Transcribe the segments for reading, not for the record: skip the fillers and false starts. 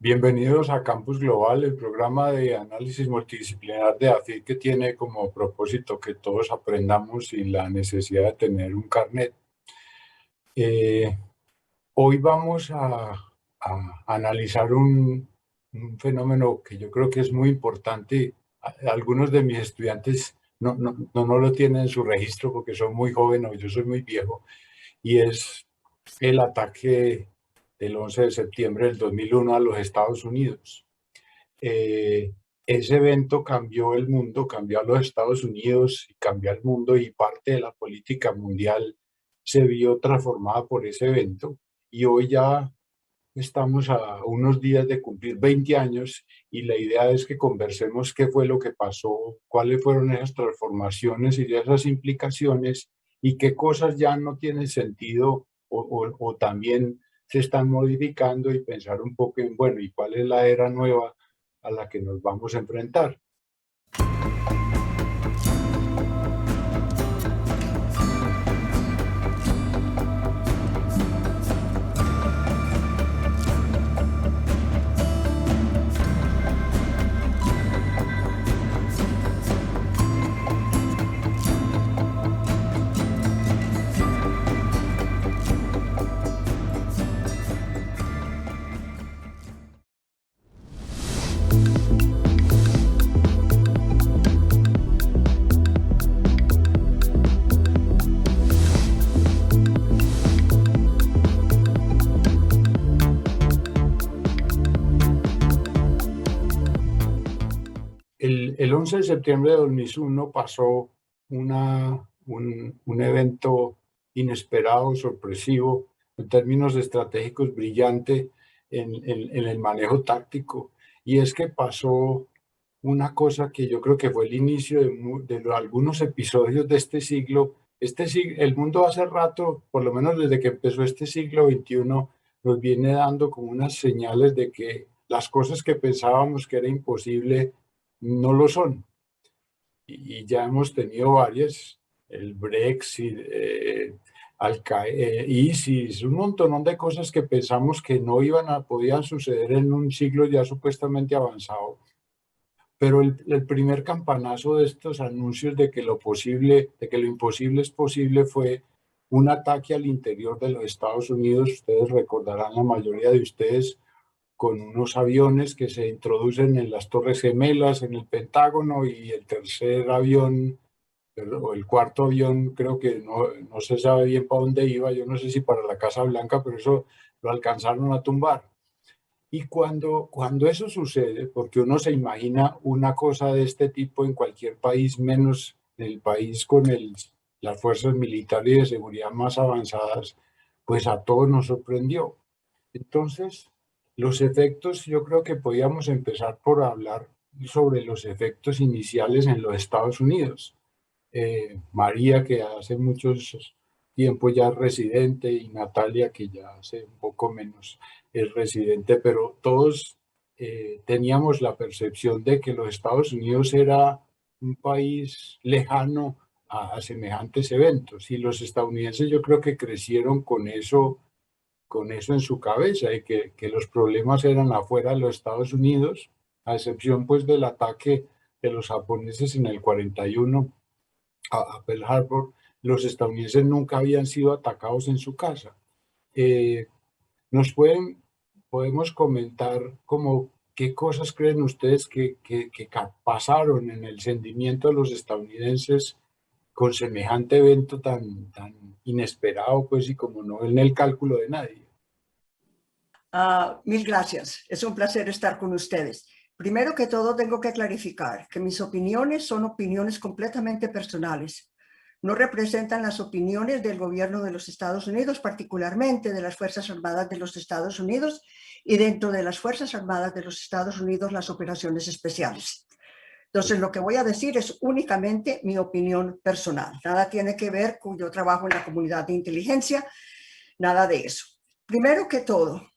Bienvenidos a Campus Global, el programa de análisis multidisciplinar de AFID que tiene como propósito que todos aprendamos sin la necesidad de tener un carnet. Hoy vamos a analizar un fenómeno que yo creo que es muy importante. Algunos de mis estudiantes no lo tienen en su registro porque son muy jóvenes, yo soy muy viejo, y es el ataque del 11 de septiembre del 2001 a los Estados Unidos. Ese evento cambió el mundo, cambió a los Estados Unidos y cambió el mundo, y parte de la política mundial se vio transformada por ese evento. Y hoy ya estamos a unos días de cumplir 20 años y la idea es que conversemos qué fue lo que pasó, cuáles fueron esas transformaciones y esas implicaciones y qué cosas ya no tienen sentido o también se están modificando, y pensar un poco en, bueno, ¿y cuál es la era nueva a la que nos vamos a enfrentar? El 11 de septiembre de 2001 pasó un evento inesperado, sorpresivo, en términos estratégicos brillante en el manejo táctico. Y es que pasó una cosa que yo creo que fue el inicio de algunos episodios de este siglo. El mundo hace rato, por lo menos desde que empezó este siglo XXI, nos viene dando como unas señales de que las cosas que pensábamos que era imposible no lo son. Y ya hemos tenido varias, el Brexit, ISIS, un montón de cosas que pensamos que no podían suceder en un siglo ya supuestamente avanzado. Pero el primer campanazo de estos anuncios de que lo imposible es posible fue un ataque al interior de los Estados Unidos. Ustedes recordarán, la mayoría de ustedes, con unos aviones que se introducen en las Torres Gemelas, en el Pentágono, y el tercer avión, o el cuarto avión, creo que no se sabe bien para dónde iba, yo no sé si para la Casa Blanca, pero eso lo alcanzaron a tumbar. Y cuando eso sucede, porque uno se imagina una cosa de este tipo en cualquier país, menos en el país con las fuerzas militares y de seguridad más avanzadas, pues a todos nos sorprendió. Entonces, los efectos, yo creo que podíamos empezar por hablar sobre los efectos iniciales en los Estados Unidos. María, que hace mucho tiempo ya es residente, y Natalia, que ya hace un poco menos es residente, pero todos teníamos la percepción de que los Estados Unidos era un país lejano a semejantes eventos, y los estadounidenses yo creo que crecieron con eso en su cabeza, y que los problemas eran afuera de los Estados Unidos, a excepción pues del ataque de los japoneses en el 41 a Pearl Harbor. Los estadounidenses nunca habían sido atacados en su casa. ¿Nos podemos comentar como qué cosas creen ustedes que pasaron en el sentimiento de los estadounidenses con semejante evento tan inesperado, pues, y como no en el cálculo de nadie? Mil gracias. Es un placer estar con ustedes. Primero que todo, tengo que clarificar que mis opiniones son opiniones completamente personales. No representan las opiniones del gobierno de los Estados Unidos, particularmente de las Fuerzas Armadas de los Estados Unidos, y dentro de las Fuerzas Armadas de los Estados Unidos, las operaciones especiales. Entonces, lo que voy a decir es únicamente mi opinión personal. Nada tiene que ver con yo trabajo en la comunidad de inteligencia, nada de eso. Primero que todo,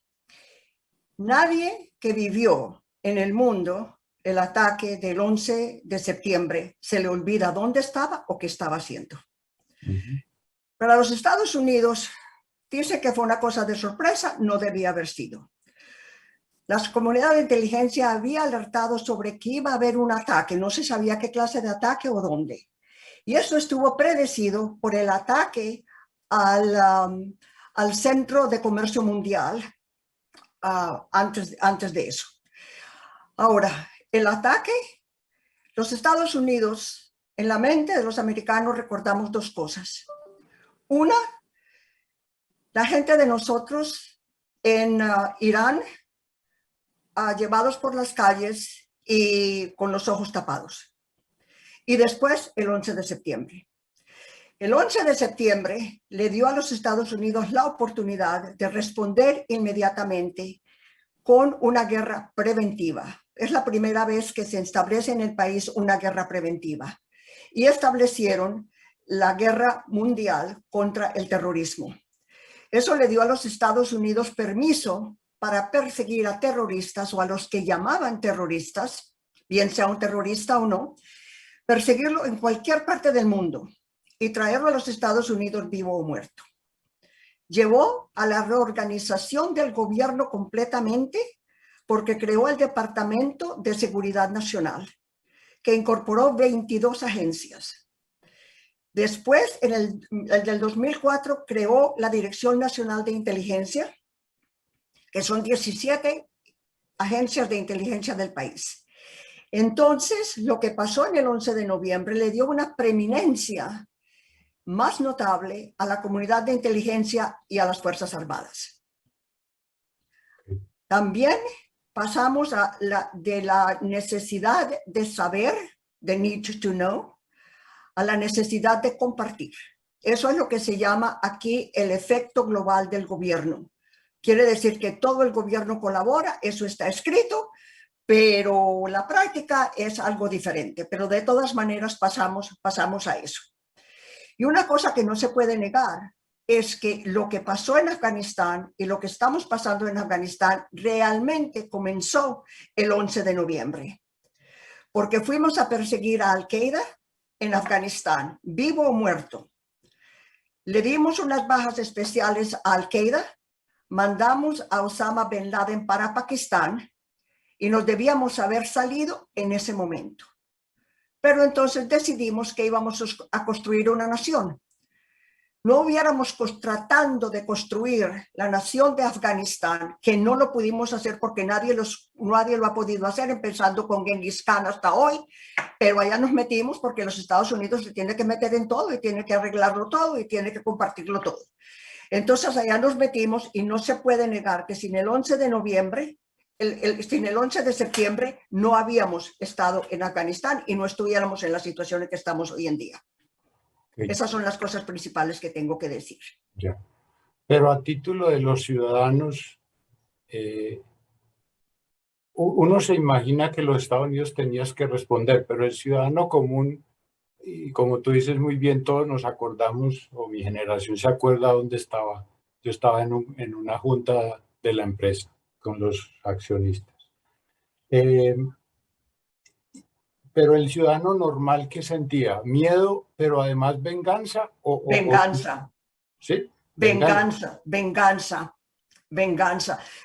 nadie que vivió en el mundo el ataque del 11 de septiembre se le olvida dónde estaba o qué estaba haciendo. Para los Estados Unidos, dice que fue una cosa de sorpresa, no debía haber sido. La comunidad de inteligencia había alertado sobre que iba a haber un ataque, no se sabía qué clase de ataque o dónde. Y eso estuvo predecido por el ataque al Centro de Comercio Mundial antes de eso. Ahora, el ataque, los Estados Unidos, en la mente de los americanos recordamos dos cosas. Una, la gente de nosotros en Irán, llevados por las calles y con los ojos tapados. Y después el 11 de septiembre. El 11 de septiembre le dio a los Estados Unidos la oportunidad de responder inmediatamente con una guerra preventiva. Es la primera vez que se establece en el país una guerra preventiva. Y establecieron la guerra mundial contra el terrorismo. Eso le dio a los Estados Unidos permiso para perseguir a terroristas o a los que llamaban terroristas, bien sea un terrorista o no, perseguirlo en cualquier parte del mundo y traerlo a los Estados Unidos vivo o muerto. Llevó a la reorganización del gobierno completamente porque creó el Departamento de Seguridad Nacional, que incorporó 22 agencias. Después, en el del 2004, creó la Dirección Nacional de Inteligencia, que son 17 agencias de inteligencia del país. Entonces, lo que pasó en el 11 de noviembre le dio una preeminencia más notable a la comunidad de inteligencia y a las Fuerzas Armadas. También pasamos de la necesidad de saber, the need to know, a la necesidad de compartir. Eso es lo que se llama aquí el efecto global del gobierno. Quiere decir que todo el gobierno colabora, eso está escrito, pero la práctica es algo diferente. Pero de todas maneras pasamos a eso. Y una cosa que no se puede negar es que lo que pasó en Afganistán y lo que estamos pasando en Afganistán realmente comenzó el 11 de noviembre. Porque fuimos a perseguir a Al-Qaeda en Afganistán, vivo o muerto. Le dimos unas bajas especiales a Al-Qaeda, mandamos a Osama Bin Laden para Pakistán y nos debíamos haber salido en ese momento. Pero entonces decidimos que íbamos a construir una nación. No hubiéramos tratando de construir la nación de Afganistán, que no lo pudimos hacer porque nadie lo ha podido hacer, empezando con Genghis Khan hasta hoy, pero allá nos metimos porque los Estados Unidos se tiene que meter en todo y tiene que arreglarlo todo y tiene que compartirlo todo. Entonces allá nos metimos y no se puede negar que sin el 11 de noviembre, sin el 11 de septiembre no habíamos estado en Afganistán y no estuviéramos en la situación en que estamos hoy en día. Okay. Esas son las cosas principales que tengo que decir. Ya. Pero a título de los ciudadanos, uno se imagina que los Estados Unidos tenías que responder, pero el ciudadano común, y como tú dices muy bien, todos nos acordamos, o mi generación se acuerda dónde estaba. Yo estaba en una junta de la empresa con los accionistas. Pero el ciudadano normal, ¿qué sentía? ¿Miedo, pero además venganza? Venganza. ¿Sí? Venganza.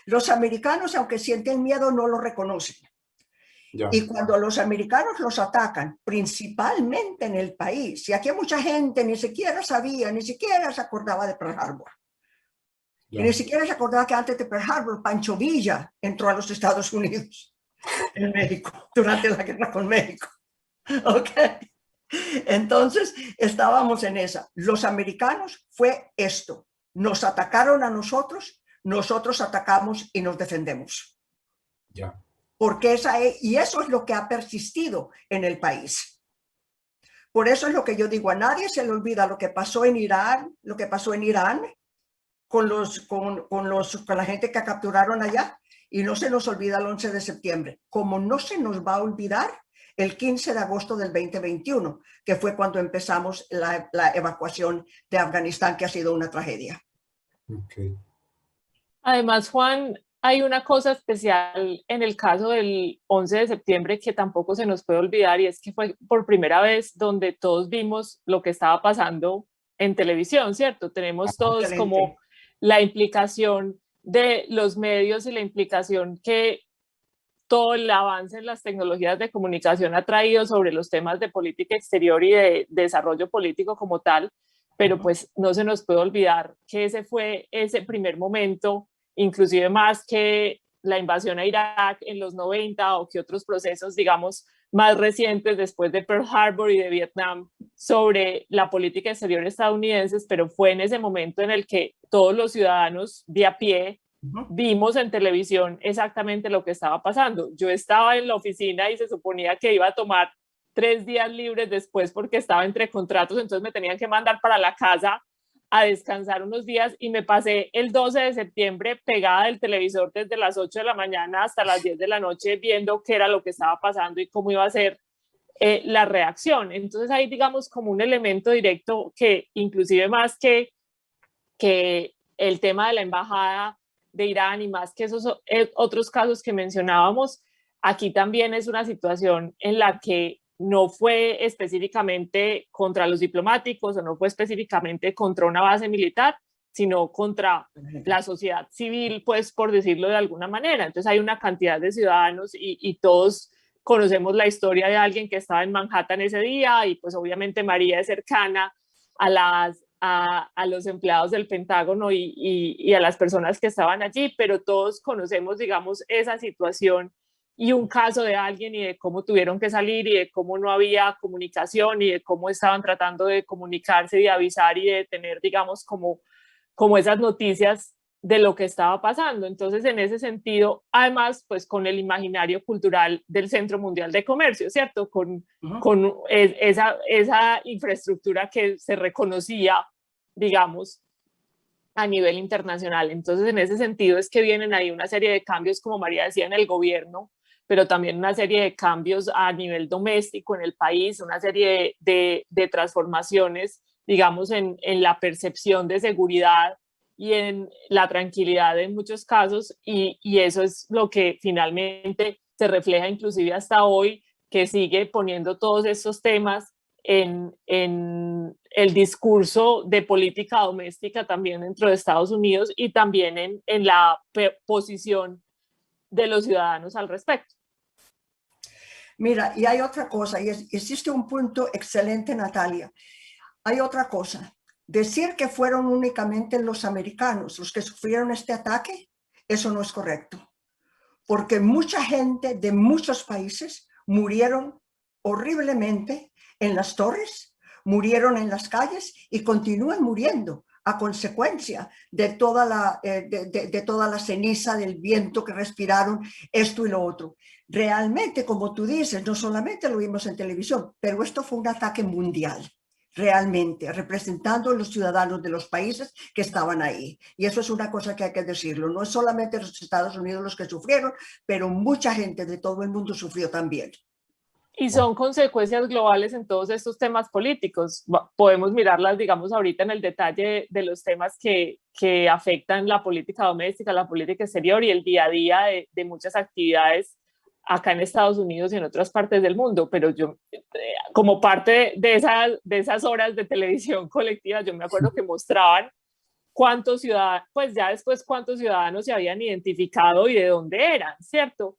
Los americanos, aunque sienten miedo, no lo reconocen. Ya. Y cuando los americanos los atacan, principalmente en el país, y aquí mucha gente ni siquiera sabía, ni siquiera se acordaba de Pearl Harbor. Y ni siquiera se acordaba que antes de Pearl Harbor, Pancho Villa entró a los Estados Unidos, en México, durante la guerra con México. ¿Ok? Entonces, estábamos en esa. Los americanos fue esto. Nos atacaron a nosotros, nosotros atacamos y nos defendemos. Ya. Porque y eso es lo que ha persistido en el país. Por eso es lo que yo digo, a nadie se le olvida lo que pasó en Irán, con la gente que capturaron allá, y no se nos olvida el 11 de septiembre, como no se nos va a olvidar el 15 de agosto del 2021, que fue cuando empezamos la evacuación de Afganistán, que ha sido una tragedia. Okay. Además, Juan, hay una cosa especial en el caso del 11 de septiembre que tampoco se nos puede olvidar, y es que fue por primera vez donde todos vimos lo que estaba pasando en televisión, ¿cierto? Tenemos todos como la implicación de los medios y la implicación que todo el avance en las tecnologías de comunicación ha traído sobre los temas de política exterior y de desarrollo político como tal, pero pues no se nos puede olvidar que ese fue ese primer momento, inclusive más que la invasión a Irak en los 90 o que otros procesos, digamos, más recientes después de Pearl Harbor y de Vietnam sobre la política exterior estadounidense, pero fue en ese momento en el que todos los ciudadanos de a pie vimos en televisión exactamente lo que estaba pasando. Yo estaba en la oficina y se suponía que iba a tomar 3 días libres después porque estaba entre contratos, entonces me tenían que mandar para la casa a descansar unos días y me pasé el 12 de septiembre pegada del televisor desde las 8 de la mañana hasta las 10 de la noche viendo qué era lo que estaba pasando y cómo iba a ser la reacción. Entonces hay, digamos, como un elemento directo que inclusive más que el tema de la embajada de Irán y más que esos otros casos que mencionábamos, aquí también es una situación en la que no fue específicamente contra los diplomáticos o no fue específicamente contra una base militar, sino contra la sociedad civil, pues por decirlo de alguna manera. Entonces hay una cantidad de ciudadanos y todos conocemos la historia de alguien que estaba en Manhattan ese día y pues obviamente María es cercana a los empleados del Pentágono y a las personas que estaban allí, pero todos conocemos, digamos, esa situación y un caso de alguien y de cómo tuvieron que salir y de cómo no había comunicación y de cómo estaban tratando de comunicarse y de avisar y de tener, digamos, como esas noticias de lo que estaba pasando. Entonces, en ese sentido, además, pues con el imaginario cultural del Centro Mundial de Comercio, ¿cierto? Con esa infraestructura que se reconocía, digamos, a nivel internacional. Entonces, en ese sentido es que vienen ahí una serie de cambios, como María decía, en el gobierno, pero también una serie de cambios a nivel doméstico en el país, una serie de transformaciones, digamos, en la percepción de seguridad y en la tranquilidad en muchos casos, y eso es lo que finalmente se refleja inclusive hasta hoy, que sigue poniendo todos estos temas en el discurso de política doméstica también dentro de Estados Unidos y también en la posición de los ciudadanos al respecto. Mira, y hay otra cosa, y existe un punto excelente, Natalia. Hay otra cosa. Decir que fueron únicamente los americanos los que sufrieron este ataque, eso no es correcto. Porque mucha gente de muchos países murieron horriblemente en las torres, murieron en las calles y continúan muriendo a consecuencia de toda la ceniza, del viento que respiraron, esto y lo otro. Realmente, como tú dices, no solamente lo vimos en televisión, pero esto fue un ataque mundial, realmente, representando a los ciudadanos de los países que estaban ahí. Y eso es una cosa que hay que decirlo. No es solamente los Estados Unidos los que sufrieron, pero mucha gente de todo el mundo sufrió también. Y son consecuencias globales en todos estos temas políticos. Podemos mirarlas, digamos, ahorita en el detalle de los temas que afectan la política doméstica, la política exterior y el día a día de muchas actividades acá en Estados Unidos y en otras partes del mundo. Pero yo, como parte de esas horas de televisión colectiva, yo me acuerdo que mostraban cuántos ciudadanos, pues ya después cuántos ciudadanos se habían identificado y de dónde eran, ¿cierto?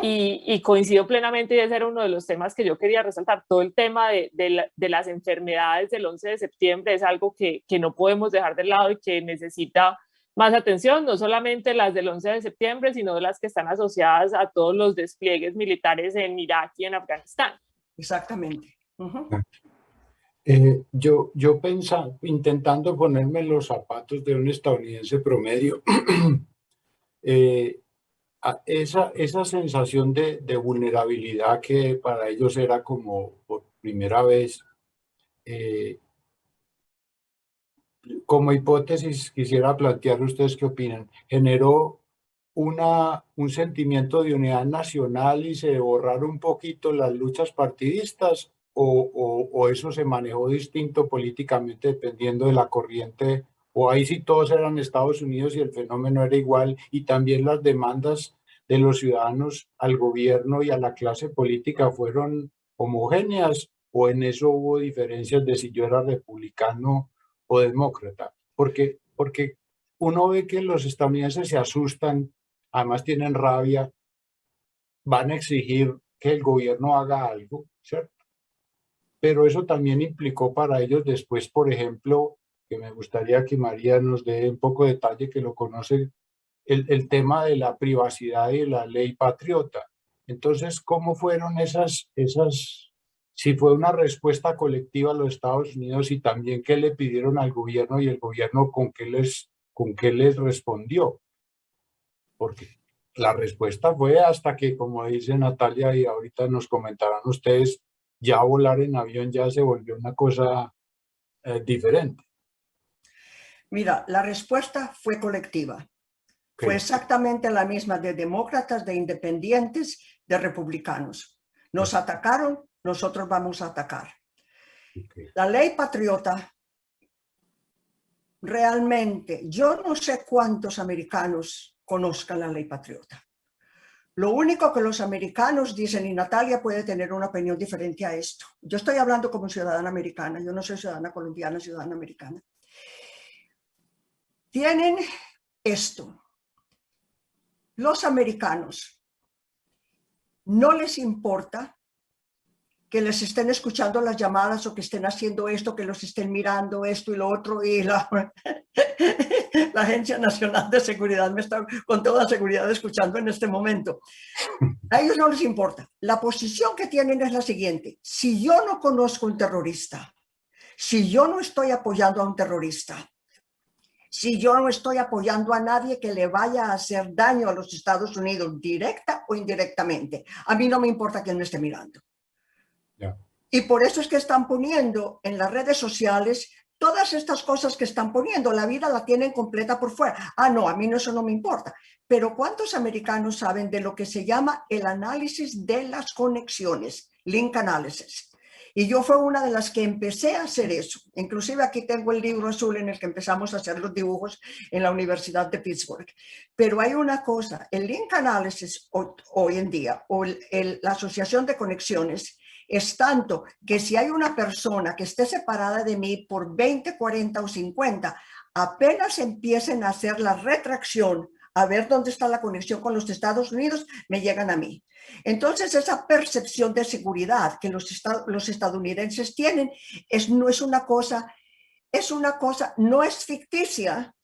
Y coincido plenamente, y ese era uno de los temas que yo quería resaltar. Todo el tema de las enfermedades del 11 de septiembre es algo que no podemos dejar de lado y que necesita más atención, no solamente las del 11 de septiembre, sino las que están asociadas a todos los despliegues militares en Irak y en Afganistán. Exactamente. Yo pensaba, intentando ponerme los zapatos de un estadounidense promedio, esa sensación de vulnerabilidad que para ellos era como por primera vez, como hipótesis quisiera plantear, ustedes qué opinan, generó un sentimiento de unidad nacional y se borraron un poquito las luchas partidistas, o eso se manejó distinto políticamente dependiendo de la corriente, o ahí sí todos eran Estados Unidos y el fenómeno era igual, y también las demandas de los ciudadanos al gobierno y a la clase política fueron homogéneas, o en eso hubo diferencias de si yo era republicano o demócrata, porque uno ve que los estadounidenses se asustan, además tienen rabia, van a exigir que el gobierno haga algo, ¿cierto? Pero eso también implicó para ellos después, por ejemplo, que me gustaría que María nos dé un poco de detalle, que lo conoce, el tema de la privacidad y la ley patriota. Entonces, ¿cómo fueron si fue una respuesta colectiva a los Estados Unidos y también qué le pidieron al gobierno y el gobierno con qué les respondió? Porque la respuesta fue hasta que, como dice Natalia y ahorita nos comentarán ustedes, ya volar en avión ya se volvió una cosa diferente. Mira, la respuesta fue colectiva. Fue Okay. exactamente la misma de demócratas, de independientes, de republicanos. Nos atacaron, nosotros vamos a atacar. Okay. La ley patriota, realmente, yo no sé cuántos americanos conozcan la ley patriota. Lo único que los americanos dicen, y Natalia puede tener una opinión diferente a esto. Yo estoy hablando como ciudadana americana, yo no soy ciudadana colombiana, ciudadana americana. Tienen esto. Los americanos no les importa que les estén escuchando las llamadas o que estén haciendo esto, que los estén mirando esto y lo otro, y la Agencia Nacional de Seguridad me está con toda seguridad escuchando en este momento. A ellos no les importa. La posición que tienen es la siguiente: si yo no conozco un terrorista, si yo no estoy apoyando a un terrorista, si yo no estoy apoyando a nadie que le vaya a hacer daño a los Estados Unidos, directa o indirectamente, a mí no me importa quién me esté mirando. Yeah. Y por eso es que están poniendo en las redes sociales todas estas cosas que están poniendo. La vida la tienen completa por fuera. Ah, no, a mí eso no me importa. Pero ¿cuántos americanos saben de lo que se llama el análisis de las conexiones? Link analysis. Y yo fue una de las que empecé a hacer eso. Inclusive aquí tengo el libro azul en el que empezamos a hacer los dibujos en la Universidad de Pittsburgh. Pero hay una cosa, el link analysis hoy en día, o la asociación de conexiones, es tanto que si hay una persona que esté separada de mí por 20, 40 o 50, apenas empiecen a hacer la retracción, a ver dónde está la conexión con los Estados Unidos, me llegan a mí. Entonces, esa percepción de seguridad que los estadounidenses tienen no es una cosa, no es ficticia,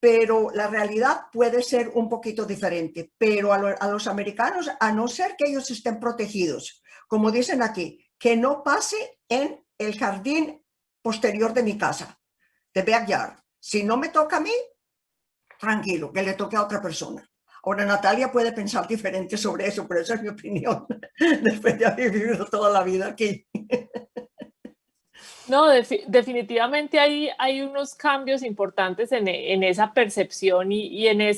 pero la realidad puede ser un poquito diferente. Pero a los americanos, a no ser que ellos estén protegidos, como dicen aquí, que no pase en el jardín posterior de mi casa, de backyard. Si no me toca a mí, tranquilo, que le toque a otra persona. Ahora, Natalia puede pensar diferente sobre eso, pero esa es mi opinión, después de haber vivido toda la vida aquí. No, definitivamente hay unos cambios importantes en esa percepción y en el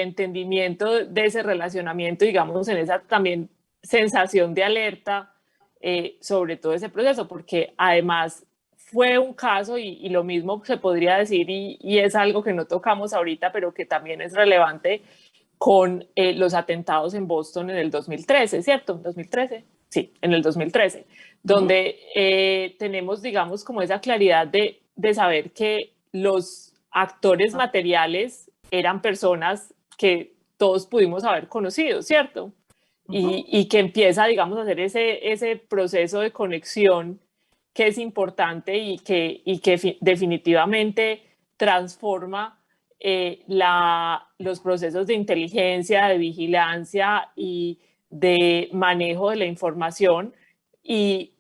entendimiento de ese relacionamiento, digamos, en esa también sensación de alerta sobre todo ese proceso, porque además fue un caso, y lo mismo se podría decir, y es algo que no tocamos ahorita, pero que también es relevante, con los atentados en Boston en el 2013, ¿cierto? ¿2013? Sí, en el 2013, donde tenemos, digamos, como esa claridad de saber que los actores materiales eran personas que todos pudimos haber conocido, ¿cierto? Y que empieza, digamos, a hacer ese proceso de conexión que es importante y que definitivamente transforma los procesos de inteligencia, de vigilancia y de manejo de la información y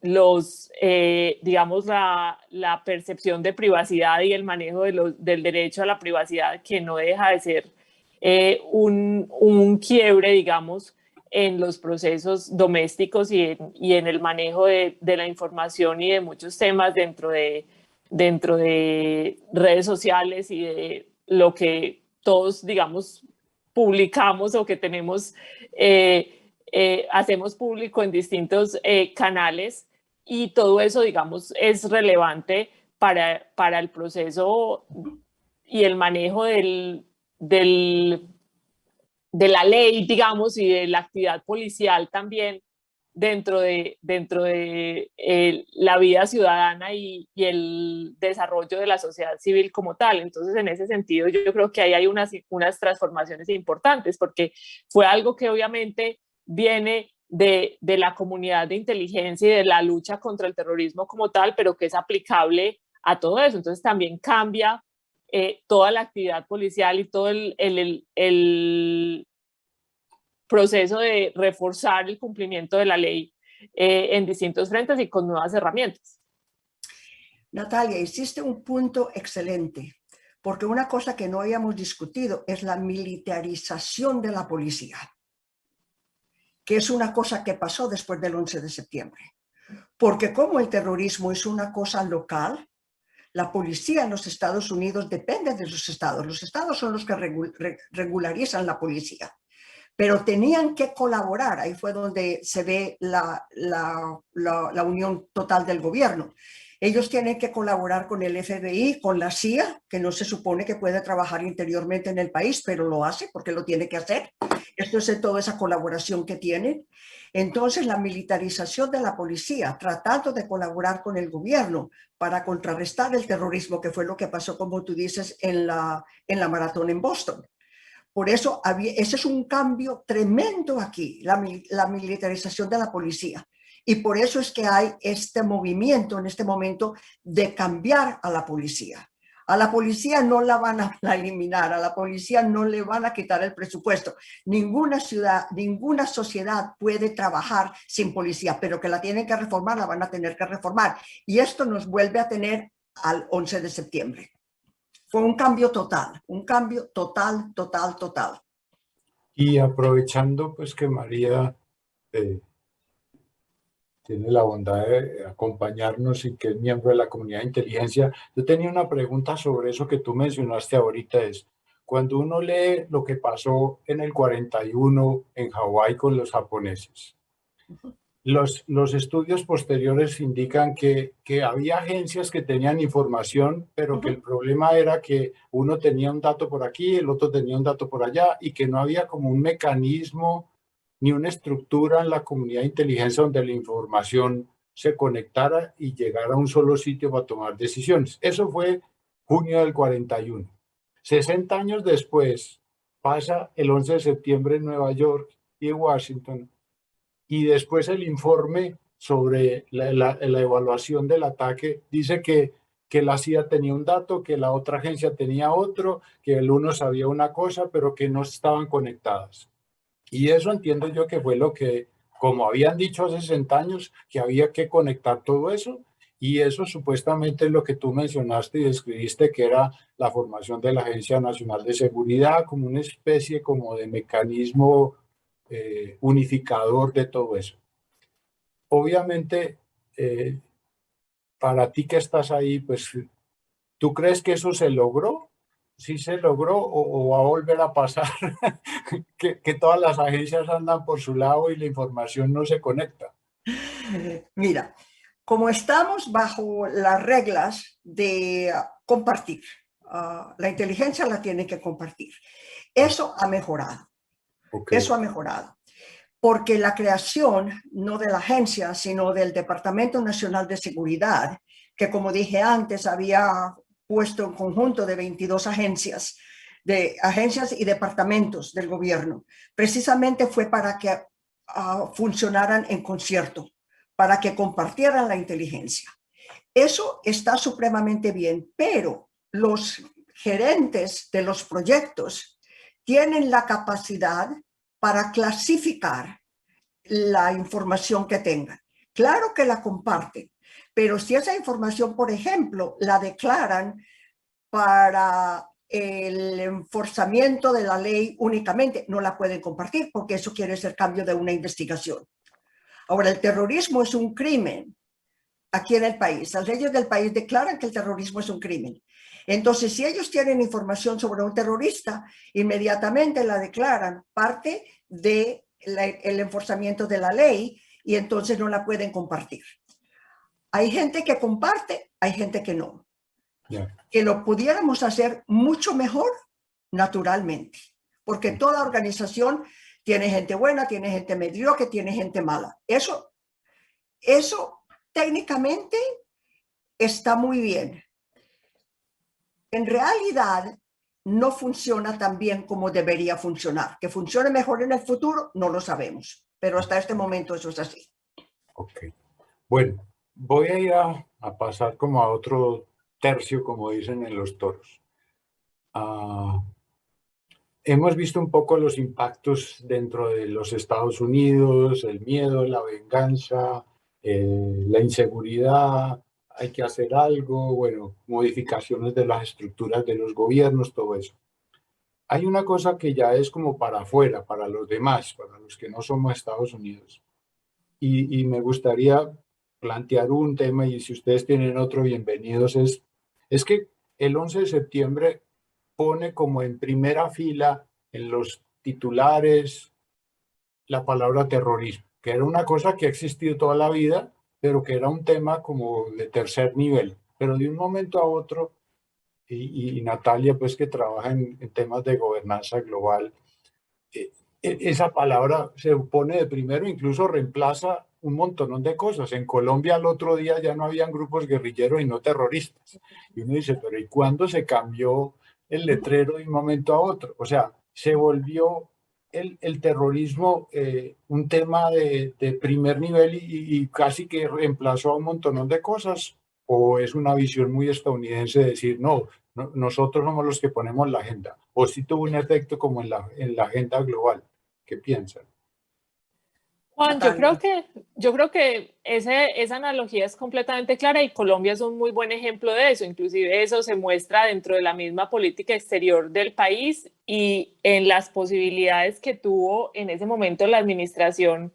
digamos, la percepción de privacidad y el manejo del derecho a la privacidad, que no deja de ser un quiebre, digamos, en los procesos domésticos y en el manejo de la información y de muchos temas dentro de redes sociales y de lo que todos, digamos, publicamos o que tenemos, hacemos público en distintos canales, y todo eso, digamos, es relevante para el proceso y el manejo de la ley, digamos, y de la actividad policial también, dentro de la vida ciudadana y el desarrollo de la sociedad civil como tal. Entonces, en ese sentido, yo creo que ahí hay unas transformaciones importantes, porque fue algo que obviamente viene de la comunidad de inteligencia y de la lucha contra el terrorismo como tal, pero que es aplicable a todo eso. Entonces, también cambia toda la actividad policial y todo el proceso de reforzar el cumplimiento de la ley en distintos frentes y con nuevas herramientas. Natalia, hiciste un punto excelente, porque una cosa que no habíamos discutido es la militarización de la policía, que es una cosa que pasó después del 11 de septiembre. Porque como el terrorismo es una cosa local, la policía en los Estados Unidos depende de los estados. Los estados son los que regularizan la policía. Pero tenían que colaborar, ahí fue donde se ve la unión total del gobierno. Ellos tienen que colaborar con el FBI, con la CIA, que no se supone que puede trabajar interiormente en el país, pero lo hace porque lo tiene que hacer. Esto es toda esa colaboración que tienen. Entonces, la militarización de la policía, tratando de colaborar con el gobierno para contrarrestar el terrorismo, que fue lo que pasó, como tú dices, en la maratón en Boston. Por eso, ese es un cambio tremendo aquí, la militarización de la policía. Y por eso es que hay este movimiento en este momento de cambiar a la policía. A la policía no la van a eliminar, a la policía no le van a quitar el presupuesto. Ninguna ciudad, ninguna sociedad puede trabajar sin policía, pero que la tienen que reformar, la van a tener que reformar. Y esto nos vuelve a tener al 11 de septiembre. Fue un cambio total, total. Y aprovechando pues que María tiene la bondad de acompañarnos y que es miembro de la comunidad de inteligencia, yo tenía una pregunta sobre eso que tú mencionaste ahorita, es cuando uno lee lo que pasó en el 41 en Hawái con los japoneses. Los estudios posteriores indican que había agencias que tenían información, pero que el problema era que uno tenía un dato por aquí, el otro tenía un dato por allá, y que no había como un mecanismo ni una estructura en la comunidad de inteligencia donde la información se conectara y llegara a un solo sitio para tomar decisiones. Eso fue junio del 41. 60 años después pasa el 11 de septiembre en Nueva York y Washington, y después el informe sobre la evaluación del ataque dice que la CIA tenía un dato, que la otra agencia tenía otro, que el uno sabía una cosa, pero que no estaban conectadas. Y eso entiendo yo que fue lo que, como habían dicho hace 60 años, que había que conectar todo eso, y eso supuestamente es lo que tú mencionaste y describiste, que era la formación de la Agencia Nacional de Seguridad como una especie como de mecanismo unificador de todo eso. Obviamente, para ti que estás ahí, pues, ¿tú crees que eso se logró? ¿Sí se logró o va a volver a pasar que todas las agencias andan por su lado y la información no se conecta? Mira, como estamos bajo las reglas de compartir, la inteligencia la tiene que compartir. Eso ha mejorado. Okay. Eso ha mejorado. Porque la creación, no de la agencia, sino del Departamento Nacional de Seguridad, que como dije antes, había puesto un conjunto de 22 agencias y departamentos del gobierno, precisamente fue para que funcionaran en concierto, para que compartieran la inteligencia. Eso está supremamente bien, pero los gerentes de los proyectos tienen la capacidad para clasificar la información que tengan. Claro que la comparten, pero si esa información, por ejemplo, la declaran para el enforzamiento de la ley únicamente, no la pueden compartir porque eso quiere decir cambio de una investigación. Ahora, el terrorismo es un crimen aquí en el país. Las leyes del país declaran que el terrorismo es un crimen. Entonces, si ellos tienen información sobre un terrorista, inmediatamente la declaran parte del enforzamiento de la ley y entonces no la pueden compartir. Hay gente que comparte, hay gente que no. Yeah. Que lo pudiéramos hacer mucho mejor naturalmente, porque toda organización Tiene gente buena, tiene gente mediocre, tiene gente mala. Eso técnicamente está muy bien. En realidad, no funciona tan bien como debería funcionar. Que funcione mejor en el futuro, no lo sabemos. Pero hasta este momento eso es así. Ok. Bueno, voy a ir a pasar como a otro tercio, como dicen en los toros. Hemos visto un poco los impactos dentro de los Estados Unidos, el miedo, la venganza, la inseguridad, hay que hacer algo, bueno, modificaciones de las estructuras de los gobiernos, todo eso. Hay una cosa que ya es como para afuera, para los demás, para los que no somos Estados Unidos. Y me gustaría plantear un tema, y si ustedes tienen otro, bienvenidos, es que el 11 de septiembre pone como en primera fila en los titulares la palabra terrorismo, que era una cosa que ha existido toda la vida, pero que era un tema como de tercer nivel. Pero de un momento a otro, y Natalia, pues que trabaja en temas de gobernanza global, esa palabra se pone de primero, incluso reemplaza un montón de cosas. En Colombia al otro día ya no habían grupos guerrilleros y no terroristas. Y uno dice, pero ¿y cuándo se cambió el letrero de un momento a otro? O sea, se volvió el terrorismo un tema de primer nivel y casi que reemplazó a un montón de cosas. ¿O es una visión muy estadounidense de decir, no, nosotros somos los que ponemos la agenda? ¿O sí tuvo un efecto como en la agenda global? ¿Qué piensan? Juan, yo creo que esa analogía es completamente clara y Colombia es un muy buen ejemplo de eso. Inclusive eso se muestra dentro de la misma política exterior del país y en las posibilidades que tuvo en ese momento la administración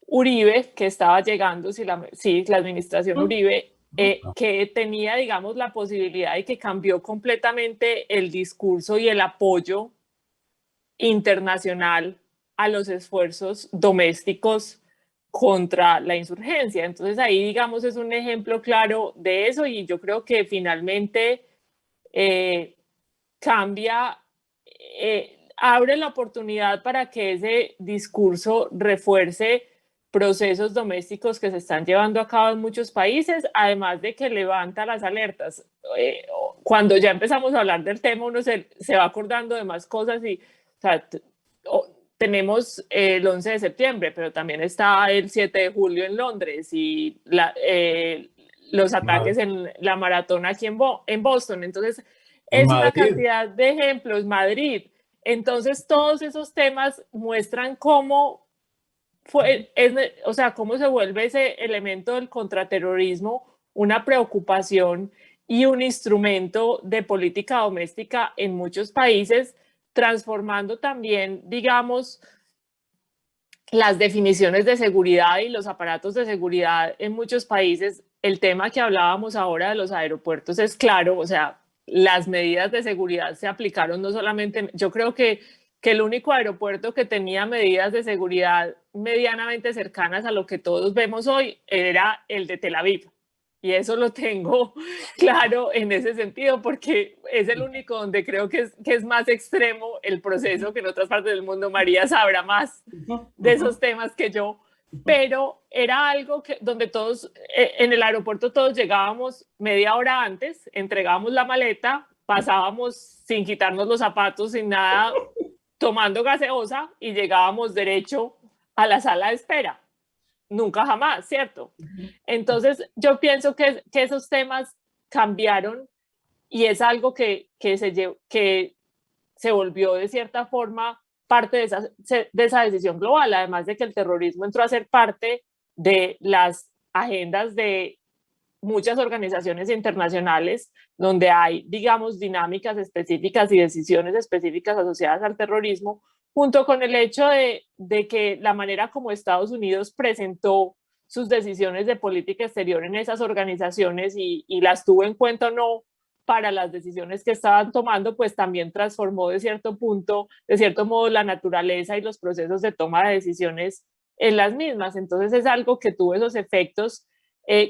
Uribe, que estaba llegando, la administración Uribe, que tenía, digamos, la posibilidad y que cambió completamente el discurso y el apoyo internacional a los esfuerzos domésticos contra la insurgencia. Entonces ahí, digamos, es un ejemplo claro de eso y yo creo que finalmente cambia, abre la oportunidad para que ese discurso refuerce procesos domésticos que se están llevando a cabo en muchos países, además de que levanta las alertas. Cuando ya empezamos a hablar del tema, uno se va acordando de más cosas y o sea, tenemos el 11 de septiembre, pero también está el 7 de julio en Londres y los ataques en la maratón aquí en Boston. Entonces, es una cantidad de ejemplos. Madrid. Entonces, todos esos temas muestran cómo cómo se vuelve ese elemento del contraterrorismo una preocupación y un instrumento de política doméstica en muchos países, transformando también, digamos, las definiciones de seguridad y los aparatos de seguridad en muchos países. El tema que hablábamos ahora de los aeropuertos es claro, o sea, las medidas de seguridad se aplicaron no solamente, yo creo que el único aeropuerto que tenía medidas de seguridad medianamente cercanas a lo que todos vemos hoy era el de Tel Aviv. Y eso lo tengo claro en ese sentido, porque es el único donde creo que es más extremo el proceso, que en otras partes del mundo María sabrá más de esos temas que yo, pero era algo donde todos, en el aeropuerto todos llegábamos media hora antes, entregábamos la maleta, pasábamos sin quitarnos los zapatos, sin nada, tomando gaseosa y llegábamos derecho a la sala de espera. Nunca jamás, ¿cierto? Entonces yo pienso que esos temas cambiaron y es algo que se volvió de cierta forma parte de esa decisión global, además de que el terrorismo entró a ser parte de las agendas de muchas organizaciones internacionales donde hay, digamos, dinámicas específicas y decisiones específicas asociadas al terrorismo, junto con el hecho de que la manera como Estados Unidos presentó sus decisiones de política exterior en esas organizaciones y las tuvo en cuenta o no para las decisiones que estaban tomando, pues también transformó de cierto modo, la naturaleza y los procesos de toma de decisiones en las mismas. Entonces es algo que tuvo esos efectos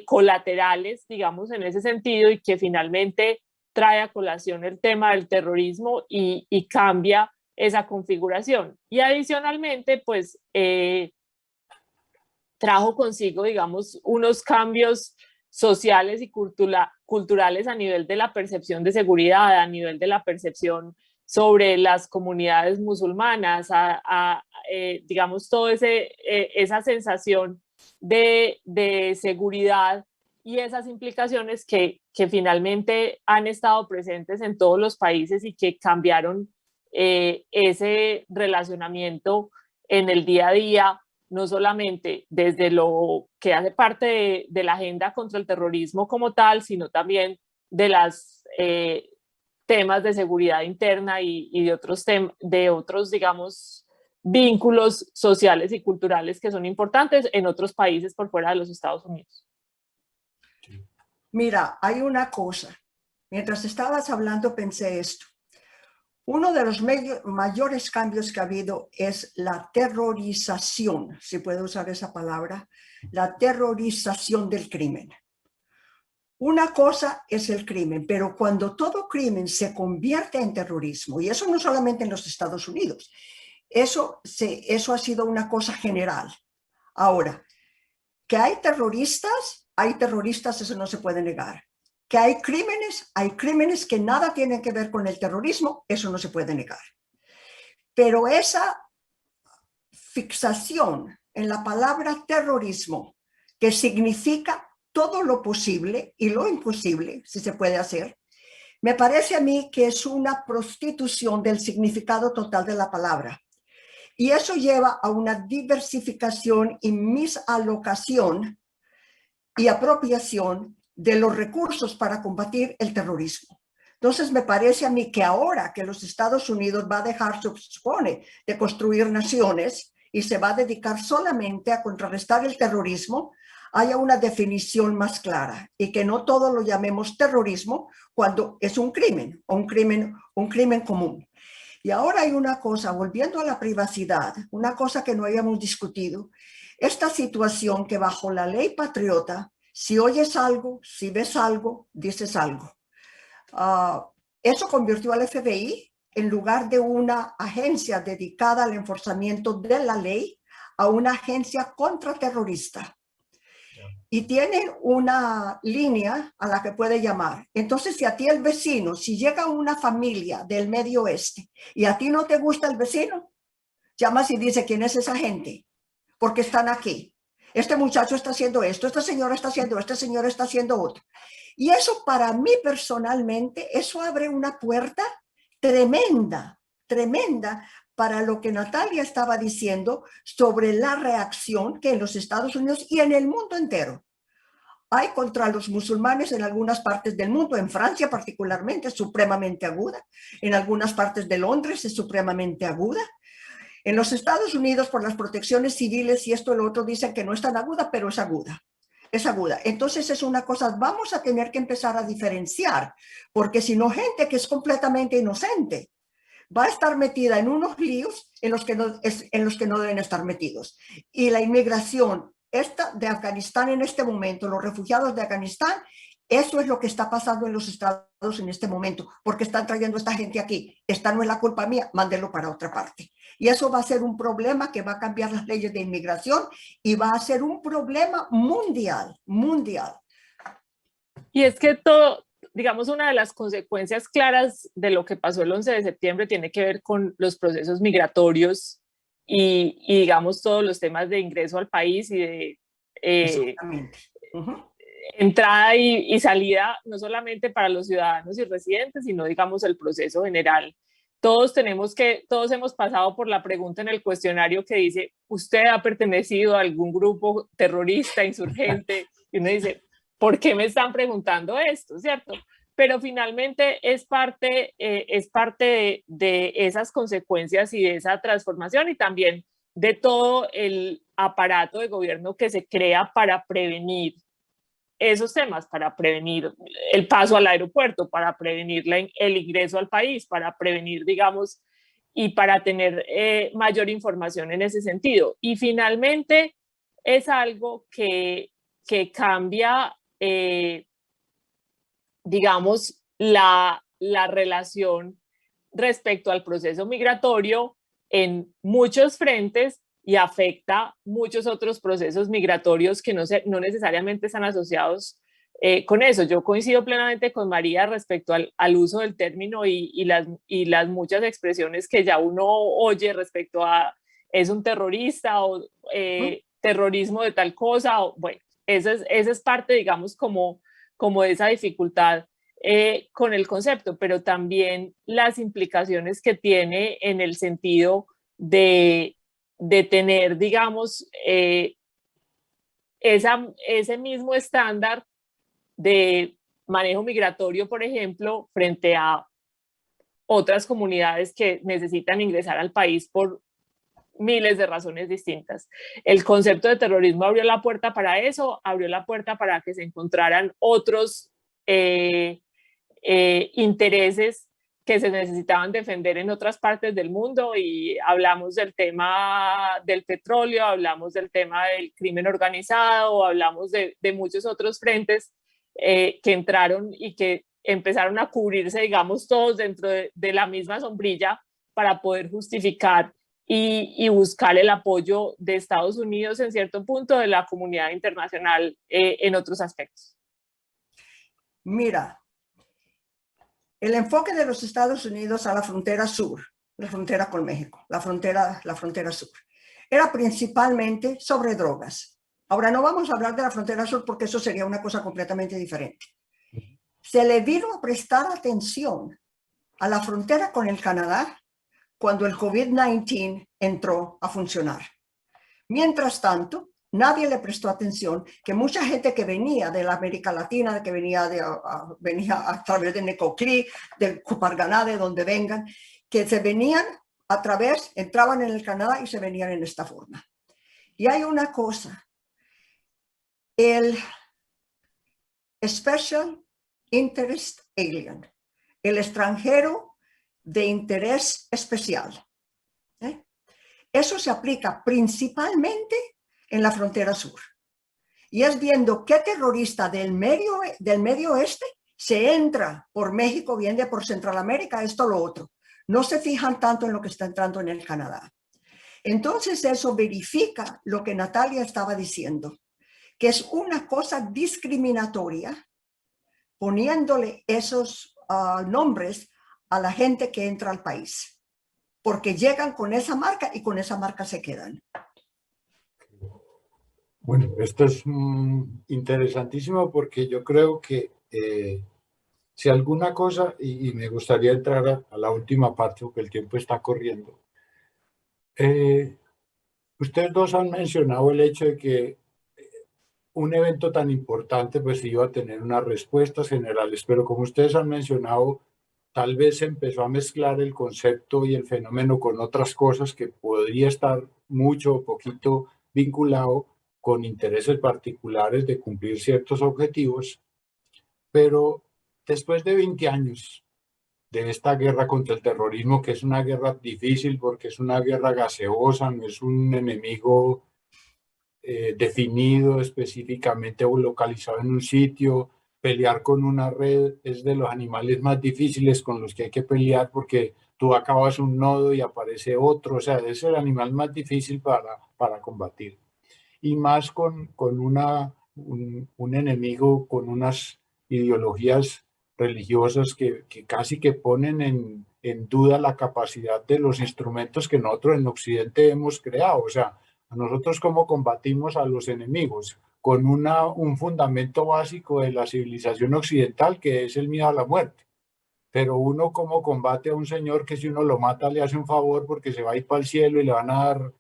colaterales, digamos, en ese sentido, y que finalmente trae a colación el tema del terrorismo y cambia esa configuración. Y adicionalmente, pues, trajo consigo, digamos, unos cambios sociales y culturales a nivel de la percepción de seguridad, a nivel de la percepción sobre las comunidades musulmanas, digamos, toda esa sensación de seguridad y esas implicaciones que finalmente han estado presentes en todos los países y que cambiaron ese relacionamiento en el día a día, no solamente desde lo que hace parte de la agenda contra el terrorismo como tal, sino también de los temas de seguridad interna y de otros, digamos, vínculos sociales y culturales que son importantes en otros países por fuera de los Estados Unidos. Mira, hay una cosa. Mientras estabas hablando pensé esto. Uno de los mayores cambios que ha habido es la terrorización, si puedo usar esa palabra, la terrorización del crimen. Una cosa es el crimen, pero cuando todo crimen se convierte en terrorismo, y eso no solamente en los Estados Unidos, eso ha sido una cosa general. Ahora, que hay terroristas, eso no se puede negar. Que hay crímenes que nada tienen que ver con el terrorismo, eso no se puede negar. Pero esa fixación en la palabra terrorismo, que significa todo lo posible y lo imposible, si se puede hacer, me parece a mí que es una prostitución del significado total de la palabra. Y eso lleva a una diversificación y misalocación y apropiación de los recursos para combatir el terrorismo. Entonces me parece a mí que ahora que los Estados Unidos va a dejar, se supone, de construir naciones y se va a dedicar solamente a contrarrestar el terrorismo, haya una definición más clara y que no todo lo llamemos terrorismo cuando es un crimen común. Y ahora hay una cosa, volviendo a la privacidad, una cosa que no habíamos discutido, esta situación que bajo la ley patriota, si oyes algo, si ves algo, dices algo. Eso convirtió al FBI, en lugar de una agencia dedicada al enforzamiento de la ley, a una agencia contraterrorista. Y tienen una línea a la que puede llamar. Entonces, si a ti el vecino, si llega una familia del Medio Oeste y a ti no te gusta el vecino, llamas y dice quién es esa gente, porque están aquí. Este muchacho está haciendo esto, esta señora está haciendo esto, este señor está haciendo otro. Y eso para mí personalmente, eso abre una puerta tremenda, tremenda para lo que Natalia estaba diciendo sobre la reacción que en los Estados Unidos y en el mundo entero hay contra los musulmanes en algunas partes del mundo. En Francia particularmente es supremamente aguda, en algunas partes de Londres es supremamente aguda. En los Estados Unidos, por las protecciones civiles y esto y lo otro, dicen que no es tan aguda, pero es aguda. Es aguda. Entonces es una cosa, vamos a tener que empezar a diferenciar, porque si no, gente que es completamente inocente va a estar metida en unos líos en los que no deben estar metidos. Y la inmigración esta de Afganistán en este momento, los refugiados de Afganistán, eso es lo que está pasando en los estados en este momento, porque están trayendo a esta gente aquí. Esta no es la culpa mía, mándenlo para otra parte. Y eso va a ser un problema que va a cambiar las leyes de inmigración y va a ser un problema mundial, mundial. Y es que todo, digamos, una de las consecuencias claras de lo que pasó el 11 de septiembre tiene que ver con los procesos migratorios y digamos, todos los temas de ingreso al país y de entrada y salida, no solamente para los ciudadanos y residentes, sino, digamos, el proceso general. Todos hemos pasado por la pregunta en el cuestionario que dice, ¿usted ha pertenecido a algún grupo terrorista, insurgente? Y uno dice, ¿por qué me están preguntando esto? ¿Cierto? Pero finalmente es parte de esas consecuencias y de esa transformación y también de todo el aparato de gobierno que se crea para prevenir esos temas, para prevenir el paso al aeropuerto, para prevenir el ingreso al país, para prevenir, digamos, y para tener mayor información en ese sentido. Y finalmente es algo que cambia, digamos, la relación respecto al proceso migratorio en muchos frentes y afecta muchos otros procesos migratorios que no necesariamente están asociados con eso. Yo coincido plenamente con María respecto al uso del término y las muchas expresiones que ya uno oye respecto a es un terrorista o terrorismo de tal cosa. O, bueno, esa es parte, digamos, como de esa dificultad con el concepto, pero también las implicaciones que tiene en el sentido de tener, digamos, ese mismo estándar de manejo migratorio, por ejemplo, frente a otras comunidades que necesitan ingresar al país por miles de razones distintas. El concepto de terrorismo abrió la puerta para eso, abrió la puerta para que se encontraran otros intereses que se necesitaban defender en otras partes del mundo, y hablamos del tema del petróleo, hablamos del tema del crimen organizado, hablamos de muchos otros frentes que entraron y que empezaron a cubrirse, digamos, todos dentro de la misma sombrilla para poder justificar y buscar el apoyo de Estados Unidos en cierto punto, de la comunidad internacional en otros aspectos. Mira, el enfoque de los Estados Unidos a la frontera sur, la frontera con México, la frontera sur, era principalmente sobre drogas. Ahora no vamos a hablar de la frontera sur porque eso sería una cosa completamente diferente. Se le vino a prestar atención a la frontera con el Canadá cuando el COVID-19 entró a funcionar. Mientras tanto, nadie le prestó atención que mucha gente que venía de la América Latina, que venía a través de Necoclí, de Cuparganá, de donde vengan, que se venían a través, entraban en el Canadá y se venían en esta forma. Y hay una cosa, el Special Interest Alien, el extranjero de interés especial. Eso se aplica principalmente en la frontera sur. Y es viendo qué terrorista del medio oeste se entra por México, viene por Centroamérica, esto o lo otro. No se fijan tanto en lo que está entrando en el Canadá. Entonces eso verifica lo que Natalia estaba diciendo, que es una cosa discriminatoria poniéndole esos nombres a la gente que entra al país, porque llegan con esa marca y con esa marca se quedan. Bueno, esto es interesantísimo porque yo creo que si alguna cosa, y me gustaría entrar a la última parte porque el tiempo está corriendo, ustedes dos han mencionado el hecho de que un evento tan importante pues iba a tener unas respuestas generales, pero como ustedes han mencionado, tal vez se empezó a mezclar el concepto y el fenómeno con otras cosas que podría estar mucho o poquito vinculado con intereses particulares de cumplir ciertos objetivos, pero después de 20 años de esta guerra contra el terrorismo, que es una guerra difícil porque es una guerra gaseosa, no es un enemigo definido específicamente o localizado en un sitio. Pelear con una red es de los animales más difíciles con los que hay que pelear porque tú acabas un nodo y aparece otro, o sea, es el animal más difícil para combatir. Y más con un enemigo con unas ideologías religiosas que casi que ponen en duda la capacidad de los instrumentos que nosotros en Occidente hemos creado. O sea, a nosotros cómo combatimos a los enemigos con un fundamento básico de la civilización occidental que es el miedo a la muerte. Pero uno cómo combate a un señor que si uno lo mata le hace un favor porque se va a ir para el cielo y le van a dar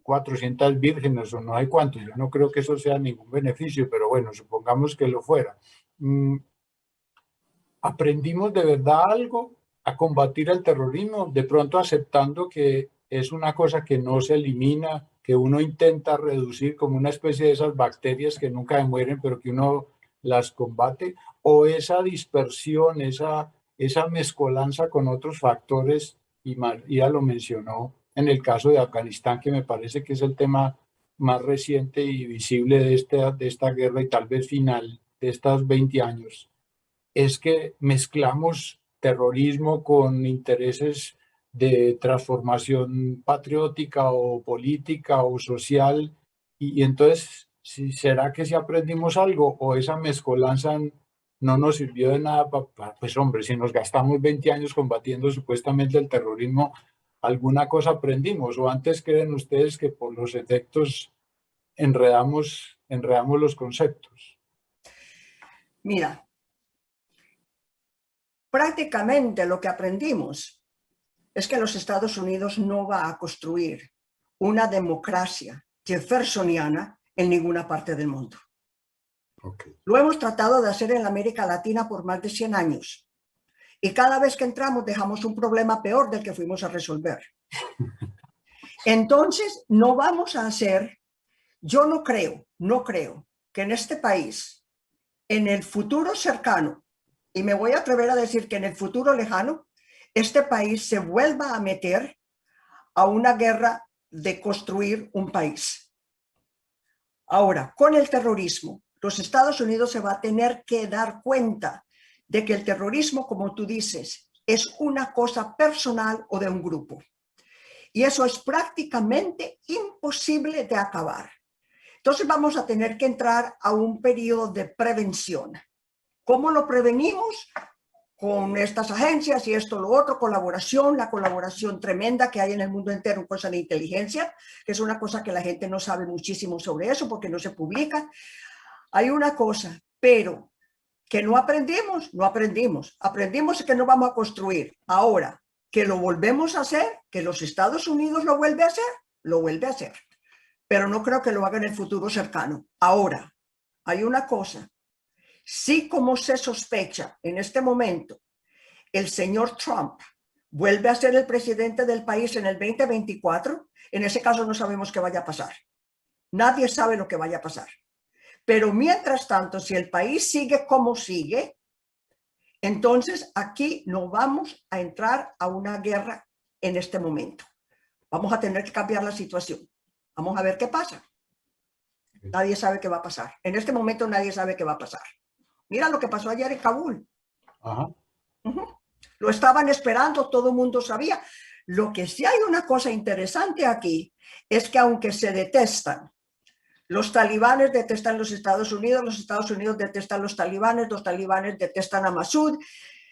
400 vírgenes o no hay cuánto. Yo no creo que eso sea ningún beneficio, pero bueno, supongamos que lo fuera. ¿Aprendimos de verdad algo a combatir el terrorismo? De pronto aceptando que es una cosa que no se elimina, que uno intenta reducir como una especie de esas bacterias que nunca se mueren, pero que uno las combate, o esa dispersión, esa mezcolanza con otros factores, y María lo mencionó en el caso de Afganistán, que me parece que es el tema más reciente y visible de esta guerra y tal vez final de estos 20 años, es que mezclamos terrorismo con intereses de transformación patriótica o política o social, y entonces, ¿será que si aprendimos algo o esa mezcolanza no nos sirvió de nada? Pues hombre, si nos gastamos 20 años combatiendo supuestamente el terrorismo, alguna cosa aprendimos, o antes creen ustedes que por los efectos enredamos los conceptos. Mira, prácticamente lo que aprendimos es que los Estados Unidos no va a construir una democracia jeffersoniana en ninguna parte del mundo. Okay. Lo hemos tratado de hacer en América Latina por más de 100 años. Y cada vez que entramos dejamos un problema peor del que fuimos a resolver. Entonces, no vamos a hacer, yo no creo que en este país, en el futuro cercano, y me voy a atrever a decir que en el futuro lejano, este país se vuelva a meter a una guerra de construir un país. Ahora, con el terrorismo, los Estados Unidos se va a tener que dar cuenta de que el terrorismo, como tú dices, es una cosa personal o de un grupo. Y eso es prácticamente imposible de acabar. Entonces vamos a tener que entrar a un periodo de prevención. ¿Cómo lo prevenimos? Con estas agencias y esto, lo otro, colaboración, la colaboración tremenda que hay en el mundo entero en cosas de inteligencia, que es una cosa que la gente no sabe muchísimo sobre eso porque no se publica. Hay una cosa, pero que no aprendimos, aprendimos que no vamos a construir. Ahora, que lo volvemos a hacer, que los Estados Unidos lo vuelve a hacer, lo vuelve a hacer. Pero no creo que lo haga en el futuro cercano. Ahora, hay una cosa. Sí, como se sospecha en este momento, el señor Trump vuelve a ser el presidente del país en el 2024, en ese caso no sabemos qué vaya a pasar. Nadie sabe lo que vaya a pasar. Pero mientras tanto, si el país sigue como sigue, entonces aquí no vamos a entrar a una guerra en este momento. Vamos a tener que cambiar la situación. Vamos a ver qué pasa. Nadie sabe qué va a pasar. En este momento nadie sabe qué va a pasar. Mira lo que pasó ayer en Kabul. Ajá. Lo estaban esperando, todo el mundo sabía. Lo que sí hay una cosa interesante aquí es que aunque se detestan, los talibanes detestan los Estados Unidos detestan los talibanes detestan a Massoud,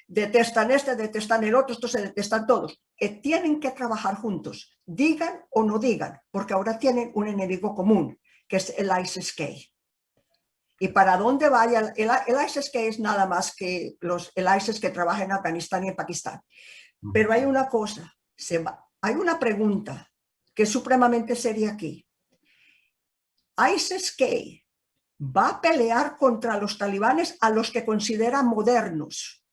detestan detestan el otro, estos se detestan todos. Tienen que trabajar juntos, digan o no digan, porque ahora tienen un enemigo común, que es el ISIS-K. Y para dónde vaya, el ISIS-K es nada más que el ISIS que trabaja en Afganistán y en Pakistán. Pero hay una cosa, hay una pregunta que es supremamente seria aquí. ISIS-K va a pelear contra los talibanes a los que considera modernos.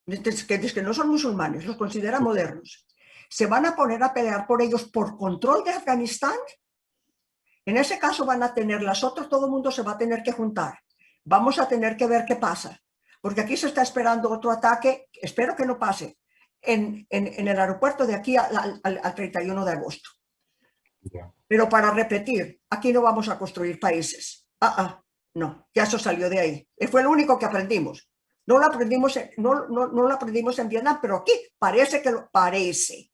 Que no son musulmanes, los considera modernos. ¿Se van a poner a pelear por ellos por control de Afganistán? En ese caso van a tener las otras, todo el mundo se va a tener que juntar. Vamos a tener que ver qué pasa. Porque aquí se está esperando otro ataque, espero que no pase, en el aeropuerto de aquí al 31 de agosto. Yeah. Pero para repetir, aquí no vamos a construir países. No, ya eso salió de ahí. Fue lo único que aprendimos. No lo aprendimos, no lo aprendimos en Vietnam, pero aquí parece que parece.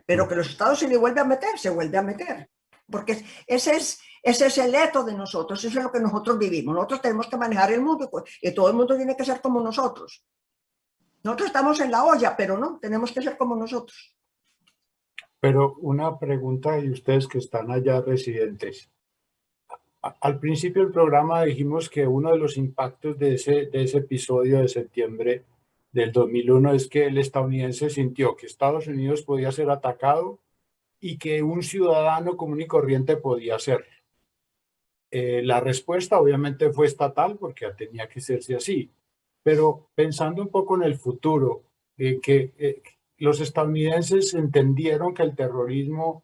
Pero que los Estados Unidos vuelve a meter, se vuelve a meter. Porque ese es el eto de nosotros, eso es lo que nosotros vivimos. Nosotros tenemos que manejar el mundo y todo el mundo tiene que ser como nosotros. Nosotros estamos en la olla, pero no, tenemos que ser como nosotros. Pero una pregunta, y ustedes que están allá residentes. Al principio del programa dijimos que uno de los impactos de ese episodio de septiembre del 2001 es que el estadounidense sintió que Estados Unidos podía ser atacado y que un ciudadano común y corriente podía hacerlo. La respuesta obviamente fue estatal porque tenía que serse así. Pero pensando un poco en el futuro, los estadounidenses entendieron que el terrorismo